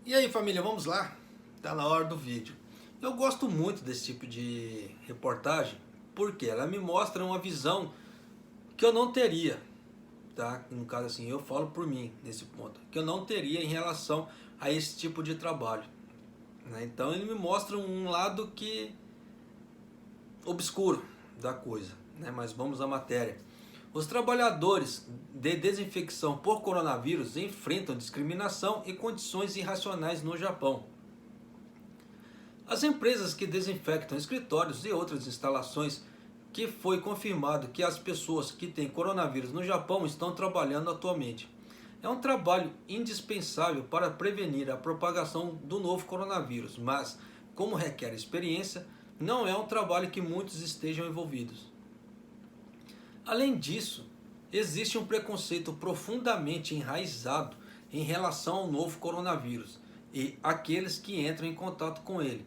E aí, família, vamos lá? Tá na hora do vídeo. Eu gosto muito desse tipo de reportagem porque ela me mostra uma visão que eu não teria, tá? No caso assim, eu falo por mim nesse ponto, que eu não teria em relação a esse tipo de trabalho, né? Então ele me mostra um lado que obscuro da coisa, né? Mas vamos à matéria. Os trabalhadores de desinfecção por coronavírus enfrentam discriminação e condições irracionais no Japão. As empresas que desinfectam escritórios e outras instalações que foi confirmado que as pessoas que têm coronavírus no Japão estão trabalhando atualmente. É um trabalho indispensável para prevenir a propagação do novo coronavírus, mas, como requer experiência, não é um trabalho que muitos estejam envolvidos. Além disso, existe um preconceito profundamente enraizado em relação ao novo coronavírus e aqueles que entram em contato com ele.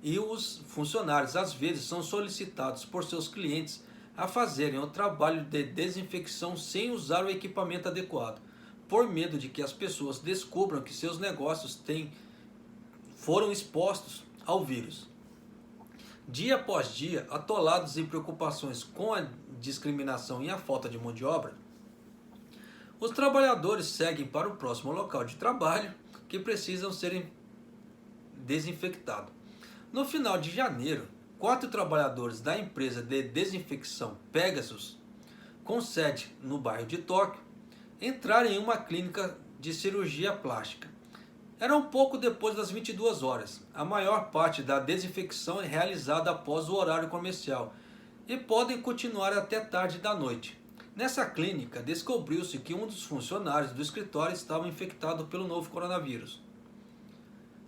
E os funcionários às vezes são solicitados por seus clientes a fazerem o trabalho de desinfecção sem usar o equipamento adequado, por medo de que as pessoas descubram que seus negócios foram expostos ao vírus. Dia após dia, atolados em preocupações com a discriminação e a falta de mão de obra, os trabalhadores seguem para o próximo local de trabalho que precisam ser desinfectados. No final de janeiro, 4 trabalhadores da empresa de desinfecção Pegasus, com sede no bairro de Tóquio, entraram em uma clínica de cirurgia plástica. Era um pouco depois das 22 horas. A maior parte da desinfecção é realizada após o horário comercial e podem continuar até tarde da noite. Nessa clínica, descobriu-se que um dos funcionários do escritório estava infectado pelo novo coronavírus.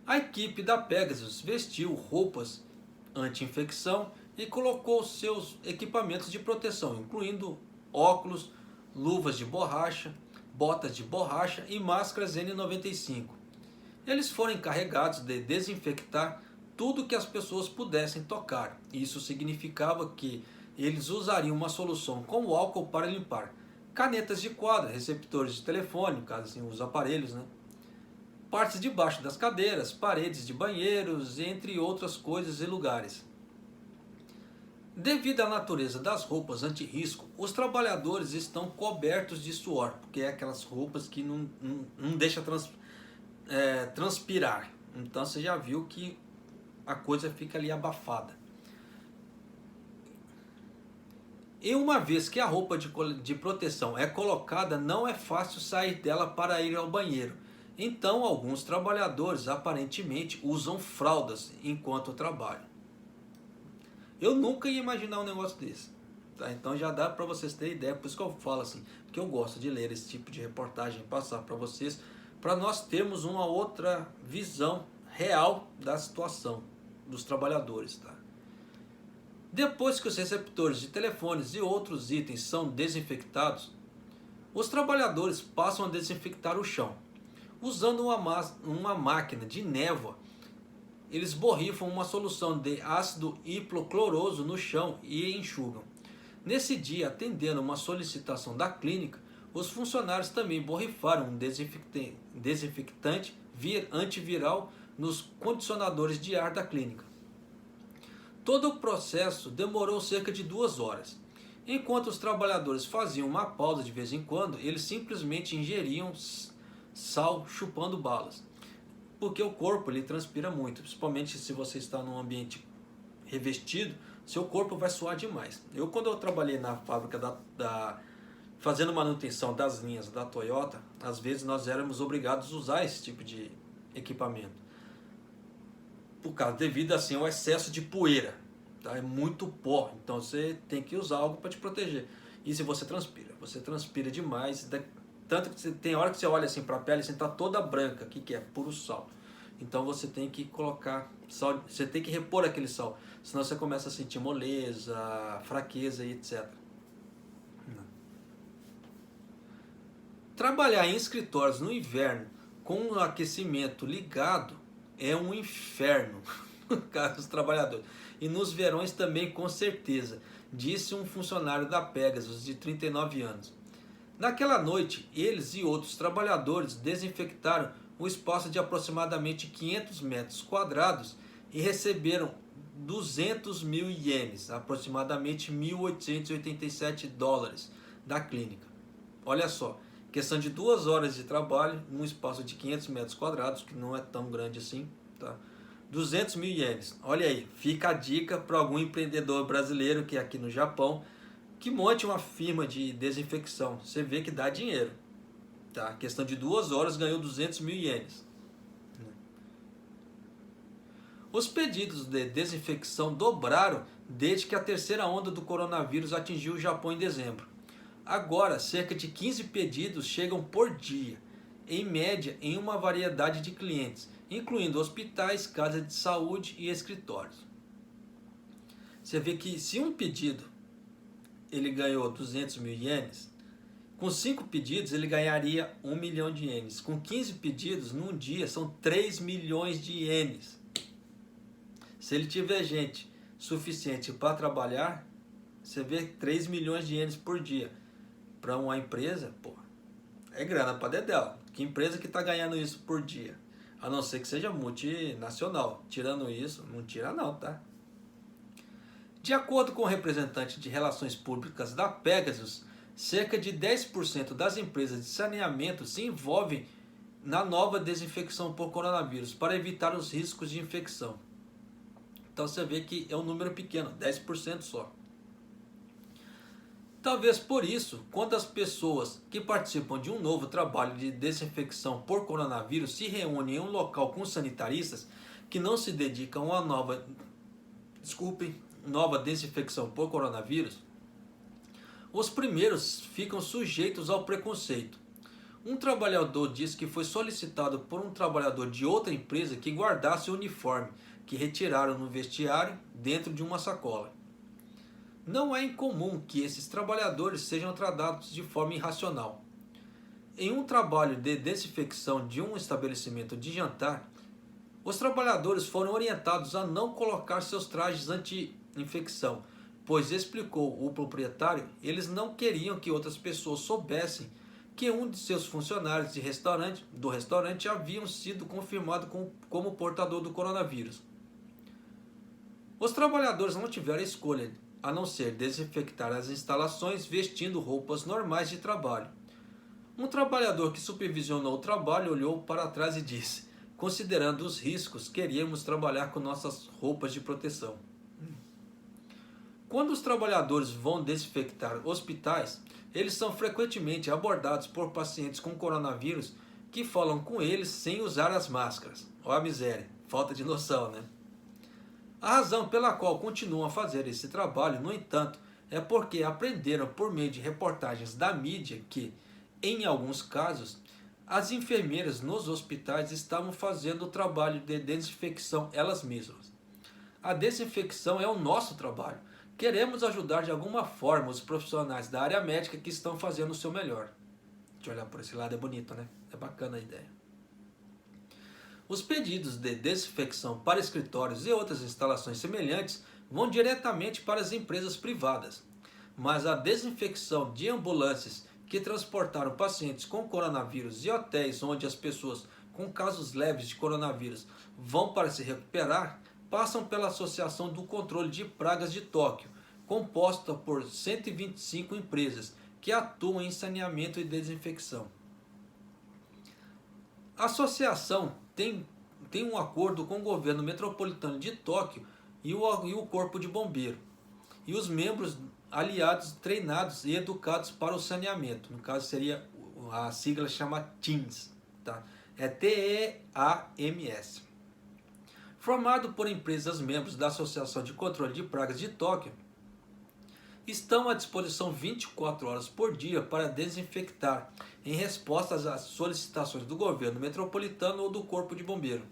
A equipe da Pegasus vestiu roupas anti-infecção e colocou seus equipamentos de proteção, incluindo óculos, luvas de borracha, botas de borracha e máscaras N95. Eles foram encarregados de desinfectar tudo que as pessoas pudessem tocar. Isso significava que eles usariam uma solução com álcool para limpar canetas de quadro, receptores de telefone, caso assim, os aparelhos, né? Partes de baixo das cadeiras, paredes de banheiros, entre outras coisas e lugares. Devido à natureza das roupas anti-risco, os trabalhadores estão cobertos de suor, porque é aquelas roupas que não deixa transpirar. Então você já viu que a coisa fica ali abafada. E uma vez que a roupa de proteção é colocada, não é fácil sair dela para ir ao banheiro. Então alguns trabalhadores aparentemente usam fraldas enquanto trabalham. Eu nunca ia imaginar um negócio desse. Tá? Então já dá para vocês terem ideia, por isso que eu falo assim, porque eu gosto de ler esse tipo de reportagem, passar para vocês, para nós termos uma outra visão real da situação dos trabalhadores. Tá? Depois que os receptores de telefones e outros itens são desinfectados, os trabalhadores passam a desinfectar o chão. Usando uma máquina de névoa, eles borrifam uma solução de ácido hipocloroso no chão e enxugam. Nesse dia, atendendo uma solicitação da clínica, os funcionários também borrifaram um desinfectante antiviral nos condicionadores de ar da clínica. Todo o processo demorou cerca de 2 horas. Enquanto os trabalhadores faziam uma pausa de vez em quando, eles simplesmente ingeriam sal chupando balas. Porque o corpo ele transpira muito, principalmente se você está num ambiente revestido, seu corpo vai suar demais. Quando eu trabalhei na fábrica fazendo manutenção das linhas da Toyota, às vezes nós éramos obrigados a usar esse tipo de equipamento. Por causa, devido assim ao excesso de poeira, tá? É muito pó, então você tem que usar algo para te proteger. E se você transpira demais, tanto que tem hora que você olha assim para a pele, assim, está toda branca, o que é? Puro sal. Então você tem que colocar sal, você tem que repor aquele sal, senão você começa a sentir moleza, fraqueza e etc. Trabalhar em escritórios no inverno com o aquecimento ligado é um inferno para os trabalhadores. E nos verões também, com certeza, disse um funcionário da Pegasus de 39 anos. Naquela noite, eles e outros trabalhadores desinfectaram um espaço de aproximadamente 500 metros quadrados e receberam 200 mil ienes, aproximadamente 1.887 dólares, da clínica. Olha só, questão de 2 horas de trabalho num espaço de 500 metros quadrados, que não é tão grande assim, tá? 200 mil ienes. Olha aí, fica a dica para algum empreendedor brasileiro que é aqui no Japão, que monte uma firma de desinfecção. Você vê que dá dinheiro. Tá? Questão de 2 horas ganhou 200 mil ienes. Os pedidos de desinfecção dobraram desde que a terceira onda do coronavírus atingiu o Japão em dezembro. Agora, cerca de 15 pedidos chegam por dia, em média em uma variedade de clientes, incluindo hospitais, casas de saúde e escritórios. Você vê que se um pedido ele ganhou 200 mil ienes, com 5 pedidos ele ganharia 1 milhão de ienes. Com 15 pedidos, num dia, são 3 milhões de ienes. Se ele tiver gente suficiente para trabalhar, você vê 3 milhões de ienes por dia. Para uma empresa, pô, é grana para dedéu. Que empresa que está ganhando isso por dia? A não ser que seja multinacional. Tirando isso, não tira não, tá? De acordo com o representante de relações públicas da Pegasus, cerca de 10% das empresas de saneamento se envolvem na nova desinfecção por coronavírus para evitar os riscos de infecção. Então você vê que é um número pequeno, 10% só. Talvez por isso, quando as pessoas que participam de um novo trabalho de desinfecção por coronavírus se reúnem em um local com sanitaristas que não se dedicam a nova desinfecção por coronavírus, os primeiros ficam sujeitos ao preconceito. Um trabalhador disse que foi solicitado por um trabalhador de outra empresa que guardasse o uniforme que retiraram no vestiário dentro de uma sacola. Não é incomum que esses trabalhadores sejam tratados de forma irracional. Em um trabalho de desinfecção de um estabelecimento de jantar, os trabalhadores foram orientados a não colocar seus trajes anti-infecção, pois, explicou o proprietário, eles não queriam que outras pessoas soubessem que um de seus funcionários do restaurante haviam sido confirmado como portador do coronavírus. Os trabalhadores não tiveram escolha a não ser desinfectar as instalações vestindo roupas normais de trabalho. Um trabalhador que supervisionou o trabalho olhou para trás e disse: considerando os riscos, queríamos trabalhar com nossas roupas de proteção. Quando os trabalhadores vão desinfectar hospitais, eles são frequentemente abordados por pacientes com coronavírus que falam com eles sem usar as máscaras. Olha a miséria, falta de noção, né? A razão pela qual continuam a fazer esse trabalho, no entanto, é porque aprenderam por meio de reportagens da mídia que, em alguns casos, as enfermeiras nos hospitais estavam fazendo o trabalho de desinfecção elas mesmas. A desinfecção é o nosso trabalho. Queremos ajudar de alguma forma os profissionais da área médica que estão fazendo o seu melhor. Deixa eu olhar por esse lado, é bonito, né? É bacana a ideia. Os pedidos de desinfecção para escritórios e outras instalações semelhantes vão diretamente para as empresas privadas. Mas a desinfecção de ambulâncias que transportaram pacientes com coronavírus e hotéis onde as pessoas com casos leves de coronavírus vão para se recuperar, passam pela Associação do Controle de Pragas de Tóquio, composta por 125 empresas que atuam em saneamento e desinfecção. A associação tem um acordo com o governo metropolitano de Tóquio e o Corpo de Bombeiro, e os membros aliados treinados e educados para o saneamento. No caso seria, a sigla chama TEAMS, tá? É TEAMS. Formado por empresas membros da Associação de Controle de Pragas de Tóquio, estão à disposição 24 horas por dia para desinfectar, em resposta às solicitações do governo metropolitano ou do Corpo de Bombeiro.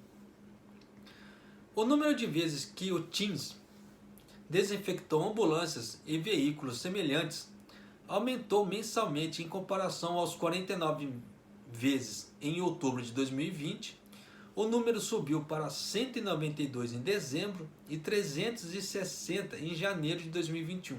O número de vezes que o TEAMS desinfectou ambulâncias e veículos semelhantes aumentou mensalmente em comparação aos 49 vezes em outubro de 2020. O número subiu para 192 em dezembro e 360 em janeiro de 2021.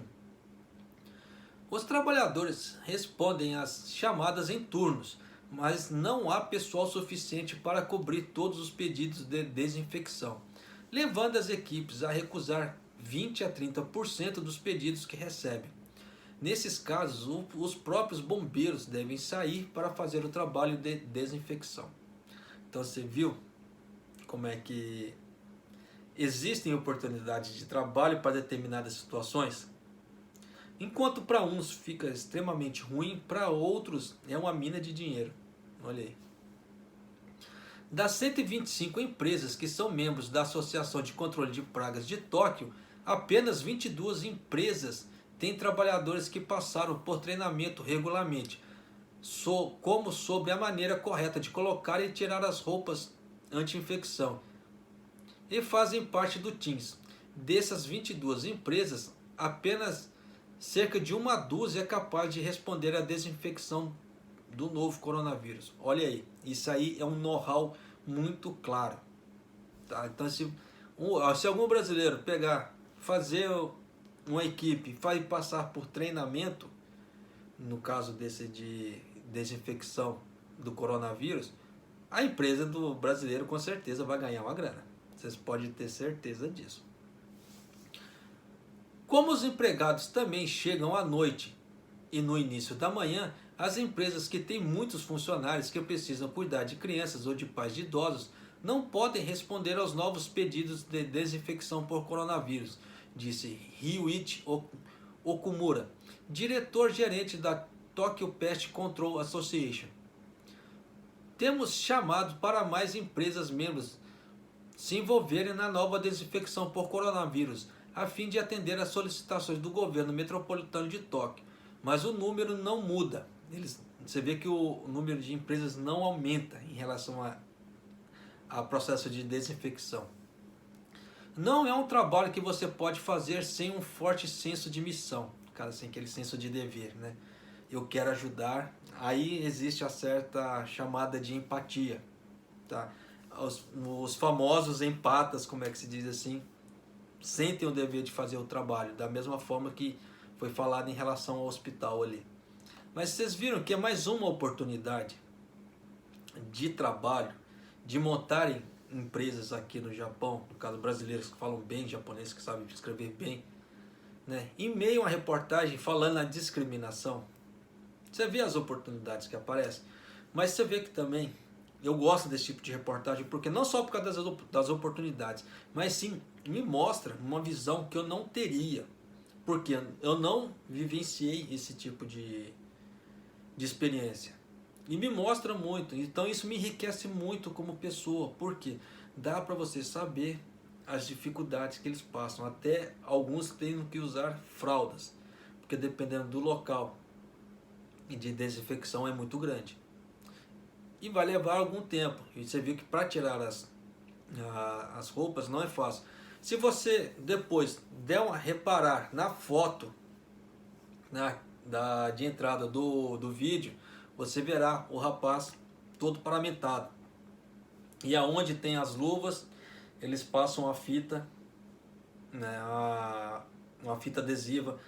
Os trabalhadores respondem às chamadas em turnos, mas não há pessoal suficiente para cobrir todos os pedidos de desinfecção, levando as equipes a recusar 20 a 30% dos pedidos que recebem. Nesses casos, os próprios bombeiros devem sair para fazer o trabalho de desinfecção. Então você viu como é que existem oportunidades de trabalho para determinadas situações? Enquanto para uns fica extremamente ruim, para outros é uma mina de dinheiro. Olha aí. Das 125 empresas que são membros da Associação de Controle de Pragas de Tóquio, apenas 22 empresas têm trabalhadores que passaram por treinamento regularmente, como sobre a maneira correta de colocar e tirar as roupas anti-infecção, e fazem parte do TIMS. Dessas 22 empresas, apenas cerca de uma dúzia é capaz de responder à desinfecção do novo coronavírus. Olha aí, isso aí é um know-how muito claro. Tá? Então, se algum brasileiro fazer uma equipe, vai passar por treinamento, no caso desse de desinfecção do coronavírus, a empresa do brasileiro com certeza vai ganhar uma grana. Vocês podem ter certeza disso. Como os empregados também chegam à noite e no início da manhã, as empresas que têm muitos funcionários que precisam cuidar de crianças ou de pais de idosos não podem responder aos novos pedidos de desinfecção por coronavírus, disse Ryuichi Okumura, diretor-gerente da Tokyo Pest Control Association. Temos chamado para mais empresas membros se envolverem na nova desinfecção por coronavírus, a fim de atender às solicitações do governo metropolitano de Tóquio. Mas o número não muda. Você vê que o número de empresas não aumenta em relação ao processo de desinfecção. Não é um trabalho que você pode fazer sem um forte senso de missão, cara, sem aquele senso de dever, né? Eu quero ajudar. Aí existe a certa chamada de empatia, tá? Os famosos empatas, como é que se diz assim, sentem o dever de fazer o trabalho, da mesma forma que foi falado em relação ao hospital ali. Mas vocês viram que é mais uma oportunidade de trabalho, de montarem empresas aqui no Japão, no caso brasileiros que falam bem japonês, que sabem escrever bem, né? Em meio a uma reportagem falando na discriminação, você vê as oportunidades que aparecem, mas você vê que também eu gosto desse tipo de reportagem, porque não só por causa das oportunidades, mas sim me mostra uma visão que eu não teria, porque eu não vivenciei esse tipo de experiência. E me mostra muito, então isso me enriquece muito como pessoa, porque dá para você saber as dificuldades que eles passam, até alguns têm que usar fraldas, porque dependendo do local de desinfecção é muito grande. E vai levar algum tempo. E você viu que para tirar as roupas não é fácil. Se você depois reparar na foto de entrada do vídeo, você verá o rapaz todo paramentado. E aonde tem as luvas, eles passam a fita, né, uma fita adesiva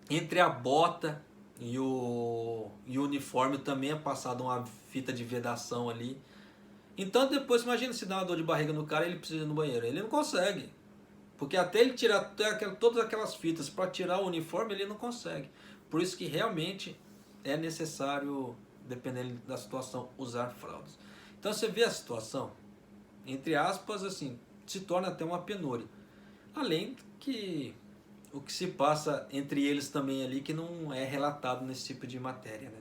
entre a bota e o uniforme, também é passado uma fita de vedação ali. Então depois, imagina se dá uma dor de barriga no cara e ele precisa ir no banheiro. Ele não consegue, porque até ele tirar todas aquelas fitas para tirar o uniforme, ele não consegue. Por isso que realmente é necessário, dependendo da situação, usar fraldas. Então você vê a situação, entre aspas, assim, se torna até uma penúria. Além que o que se passa entre eles também ali, que não é relatado nesse tipo de matéria, né?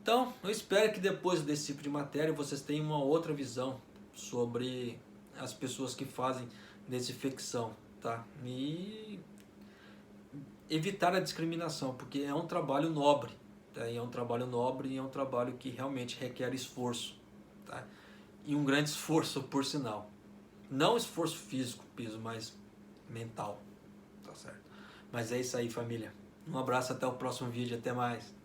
Então, eu espero que depois desse tipo de matéria vocês tenham uma outra visão sobre as pessoas que fazem desinfecção, tá? E evitar a discriminação, porque é um trabalho nobre, tá? E é um trabalho nobre e é um trabalho que realmente requer esforço, tá? E um grande esforço, por sinal. Não esforço físico, mas mental, tá certo? Mas é isso aí, família. Um abraço, até o próximo vídeo, até mais.